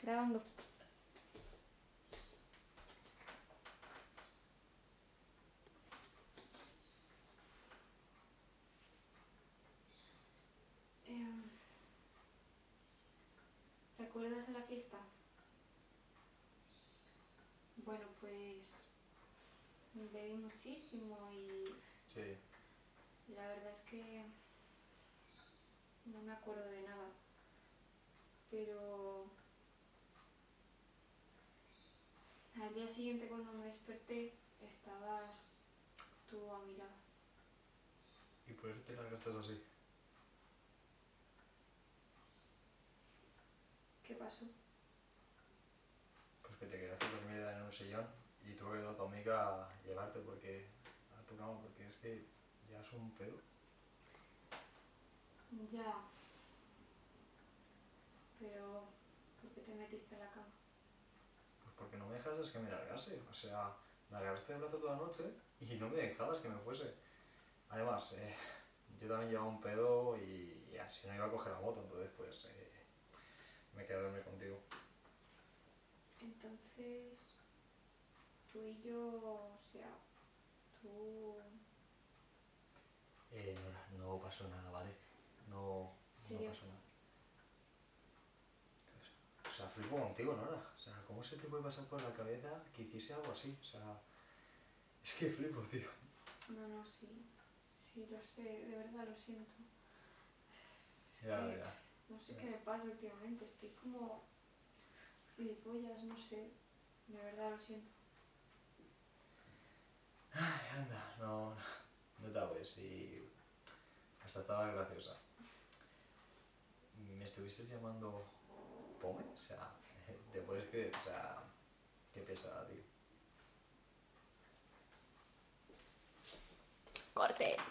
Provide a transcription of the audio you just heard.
Grabando. ¿Te acuerdas de la fiesta? Bueno, pues bebí muchísimo y Sí. la verdad es que no me acuerdo de nada. Pero al día siguiente cuando me desperté estabas tú a mi lado. ¿Y por eso te largaste así? ¿Qué pasó? Pues que te quedaste dormida en un sillón y tuve que ir a tu amiga a llevarte a tu cama porque es que ya es un pedo. Ya, pero ¿por qué te metiste en la cama? Pues porque no me dejabas que me largase. O sea, me agarraste el brazo toda la noche y no me dejabas que me fuese. Además, yo también llevaba un pedo y así no iba a coger la moto, entonces pues me quedé a dormir contigo. Entonces, tú y yo, o sea, tú... No pasó nada, ¿vale? No, ¿En no serio? pasó nada. O sea, flipo contigo, Nora. O sea, ¿cómo se te puede pasar por la cabeza que hiciese algo así? O sea, es que flipo, tío. No, no, sí. Sí, lo sé, de verdad lo siento. Es Ya, que ya. no sé Ya. qué me pasa últimamente, estoy como gilipollas, no sé. De verdad lo siento. Ay, anda, no te hagas y hasta estaba graciosa. ¿Me estuviste llamando Pome? O sea, ¿te puedes creer? O sea, qué pesada, tío.